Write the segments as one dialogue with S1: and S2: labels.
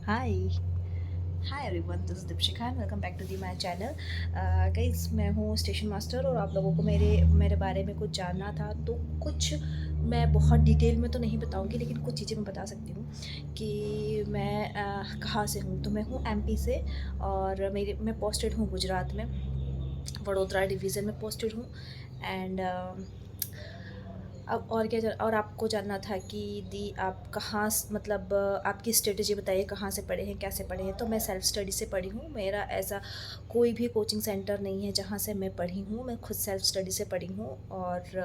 S1: Hi hi everyone, this is Deepshikha and welcome back to the my channel. Guys, मैं हूँ station master और आप लोगों को मेरे मेरे बारे में कुछ जानना था तो कुछ मैं बहुत डिटेल में तो नहीं बताऊंगी, लेकिन कुछ चीज़ें मैं बता सकती हूँ कि मैं कहाँ से हूँ। तो मैं हूँ एमपी से और मैं पोस्टेड हूँ गुजरात में, वडोदरा डिवीज़न में पोस्टेड हूँ। एंड अब और क्या और आपको जानना था कि दी आप कहाँ मतलब आपकी स्ट्रेटजी बताइए, कहाँ से पढ़े हैं, कैसे पढ़े हैं। तो मैं सेल्फ स्टडी से पढ़ी हूँ। मेरा ऐसा कोई भी कोचिंग सेंटर नहीं है जहाँ से मैं पढ़ी हूँ। मैं खुद सेल्फ स्टडी से पढ़ी हूँ। और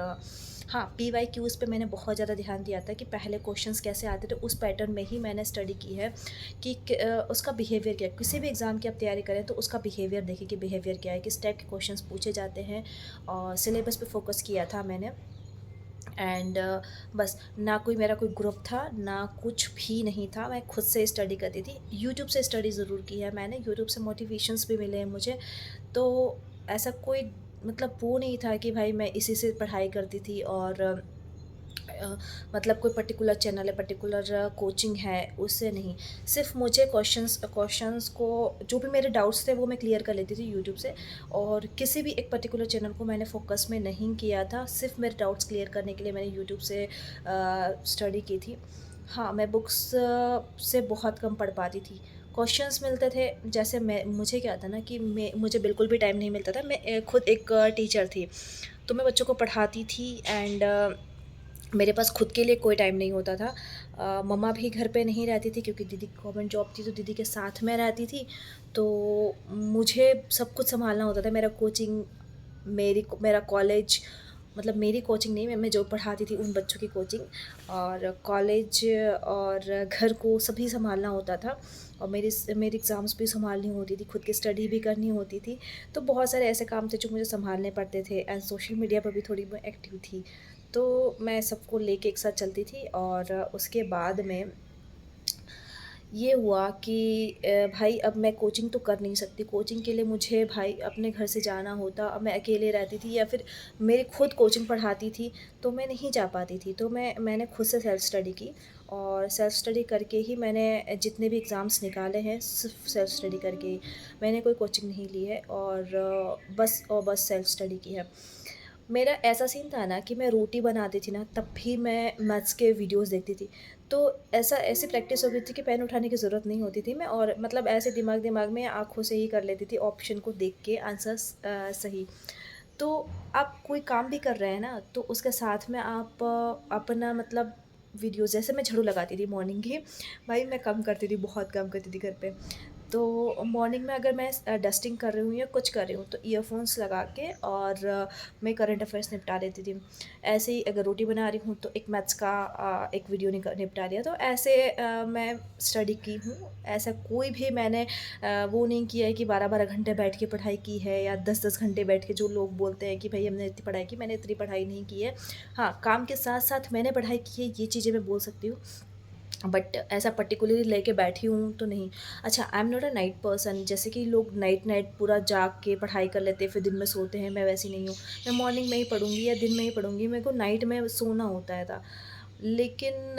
S1: हाँ, पी वाई क्यूज़ पे मैंने बहुत ज़्यादा ध्यान दिया था कि पहले क्वेश्चंस कैसे आते थे, उस पैटर्न में ही मैंने स्टडी की है कि उसका बिहेवियर क्या है। किसी भी एग्ज़ाम की आप तैयारी करें तो उसका बिहेवियर देखिए कि बिहेवियर क्या है, किस टाइप के क्वेश्चंस पूछे जाते हैं। और सिलेबस पे फोकस किया था मैंने। एंड बस, ना कोई मेरा कोई ग्रुप था, ना कुछ भी नहीं था। मैं खुद से स्टडी करती थी। यूट्यूब से स्टडी ज़रूर की है मैंने, यूट्यूब से मोटिवेशंस भी मिले हैं मुझे। तो ऐसा कोई मतलब वो नहीं था कि भाई मैं इसी से पढ़ाई करती थी और मतलब कोई पर्टिकुलर चैनल है, पर्टिकुलर कोचिंग है, उससे नहीं। सिर्फ मुझे क्वेश्चंस क्वेश्चंस को, जो भी मेरे डाउट्स थे वो मैं क्लियर कर लेती थी यूट्यूब से। और किसी भी एक पर्टिकुलर चैनल को मैंने फोकस में नहीं किया था। सिर्फ मेरे डाउट्स क्लियर करने के लिए मैंने यूट्यूब से स्टडी की थी। हाँ, मैं बुक्स से बहुत कम पढ़ पाती थी। क्वेश्चंस मिलते थे, जैसे मैं मुझे क्या था ना कि मुझे बिल्कुल भी टाइम नहीं मिलता था। मैं खुद एक टीचर थी, तो मैं बच्चों को पढ़ाती थी। एंड मेरे पास खुद के लिए कोई टाइम नहीं होता था। मम्मा भी घर पे नहीं रहती थी क्योंकि दीदी की गवर्नमेंट जॉब थी, तो दीदी के साथ मैं रहती थी। तो मुझे सब कुछ सँभालना होता था। मेरा कोचिंग, मेरा कॉलेज, मतलब मेरी कोचिंग नहीं, मैं जो पढ़ाती थी उन बच्चों की कोचिंग और कॉलेज और घर को सभी सँभालना होता था। और मेरी एग्ज़ाम्स भी सँभालनी होती थी, खुद की स्टडी भी करनी होती थी। तो बहुत सारे ऐसे काम थे जो मुझे सँभालने पड़ते थे। एंड सोशल मीडिया पर भी थोड़ी मैं एक्टिव थी। तो मैं सबको लेके एक साथ चलती थी। और उसके बाद में ये हुआ कि भाई अब मैं कोचिंग तो कर नहीं सकती। कोचिंग के लिए मुझे भाई अपने घर से जाना होता। अब मैं अकेले रहती थी या फिर मेरी खुद कोचिंग पढ़ाती थी, तो मैं नहीं जा पाती थी। तो मैंने खुद से सेल्फ़ स्टडी की और सेल्फ़ स्टडी करके ही मैंने जितने भी एग्ज़ाम्स निकाले हैं, सिर्फ़ सेल्फ़ स्टडी करके ही। मैंने कोई कोचिंग नहीं ली है और बस सेल्फ़ स्टडी की है। मेरा ऐसा सीन था ना कि मैं रोटी बनाती थी ना, तब भी मैं मैथ्स के वीडियोज़ देखती थी। तो ऐसी प्रैक्टिस हो गई थी कि पेन उठाने की ज़रूरत नहीं होती थी। मैं और मतलब ऐसे दिमाग दिमाग में आँखों से ही कर लेती थी, ऑप्शन को देख के आंसर्स सही। तो आप कोई काम भी कर रहे हैं ना, तो उसके साथ में आप अपना मतलब वीडियोज़, जैसे मैं झाड़ू लगाती थी मॉर्निंग की, भाई मैं कम करती थी, बहुत कम करती थी घर पे। तो मॉर्निंग में अगर मैं डस्टिंग कर रही हूँ या कुछ कर रही हूँ तो ईयरफ़ोन्स लगा के और मैं करंट अफ़ेयर्स निपटा देती थी। ऐसे ही अगर रोटी बना रही हूँ तो एक मैथ्स का एक वीडियो निपटा दिया। तो ऐसे मैं स्टडी की हूँ। ऐसा कोई भी मैंने वो नहीं किया है कि 12-12 घंटे बैठ के पढ़ाई की है या 10-10 घंटे बैठ के, जो लोग बोलते हैं कि भई हमने इतनी पढ़ाई की, मैंने इतनी पढ़ाई नहीं की है। हाँ, काम के साथ-साथ मैंने पढ़ाई की है, ये चीज़ें मैं बोल सकती हूँ। बट ऐसा पर्टिकुलरली लेके बैठी हूँ तो नहीं। अच्छा, I am not a night person, जैसे कि लोग नाइट नाइट पूरा जाग के पढ़ाई कर लेते हैं फिर दिन में सोते हैं, मैं वैसी नहीं हूँ। मैं मॉर्निंग में ही पढ़ूँगी या दिन में ही पढ़ूँगी, मेरे को नाइट में सोना होता है था। लेकिन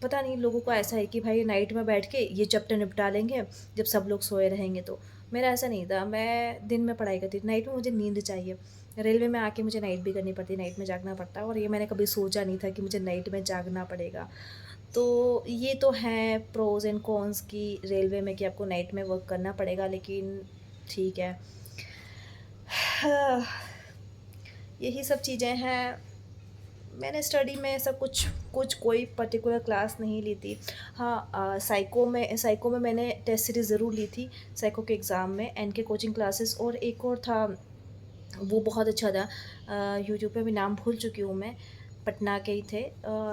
S1: पता नहीं लोगों को ऐसा है कि भाई नाइट में बैठ के ये चैप्टर निपटा लेंगे जब सब लोग सोए रहेंगे। तो मेरा ऐसा नहीं था, मैं दिन में पढ़ाई करती थी। नाइट में मुझे नींद चाहिए। रेलवे में आके मुझे नाइट भी करनी पड़ती है, नाइट में जागना पड़ता है और ये मैंने कभी सोचा नहीं था कि मुझे नाइट में जागना पड़ेगा। तो ये तो हैं प्रोज़ एंड कॉन्स की रेलवे में कि आपको नाइट में वर्क करना पड़ेगा, लेकिन ठीक है। यही सब चीज़ें हैं। मैंने स्टडी में ऐसा कुछ कुछ कोई पर्टिकुलर क्लास नहीं ली थी। हाँ, साइको में मैंने टेस्ट सीरीज़ ज़रूर ली थी, साइको के एग्ज़ाम में, एनके कोचिंग क्लासेस। और एक और था, वो बहुत अच्छा था। यूट्यूब पे भी नाम भूल चुकी हूँ मैं, पटना के ही थे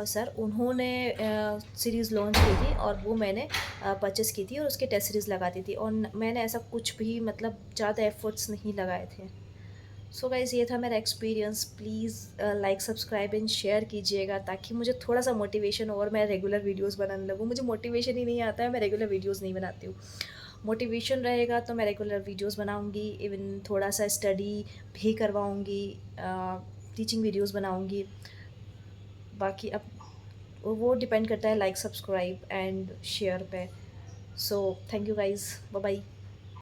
S1: सर, उन्होंने सीरीज़ लॉन्च की थी और वो मैंने परचेज़ की थी और उसके टेस्ट सीरीज़ लगाती थी। और मैंने ऐसा कुछ भी मतलब ज़्यादा एफ़र्ट्स नहीं लगाए थे। सो गाइज़, ये था मेरा experience. Please like, subscribe and share कीजिएगा ताकि मुझे थोड़ा-सा मोटिवेशन हो और मैं रेगुलर वीडियोज़ बनाने लगूँ। मुझे मोटिवेशन ही नहीं आता है, मैं रेगुलर वीडियोज़ नहीं बनाती हूँ। मोटिवेशन रहेगा तो मैं रेगुलर वीडियोज़ बनाऊँगी, इवन थोड़ा-सा स्टडी भी करवाऊँगी, टीचिंग वीडियोज़ बनाऊँगी। बाकी अब वो डिपेंड करता है लाइक, सब्सक्राइब एंड शेयर पे। So thank you guys, bye bye.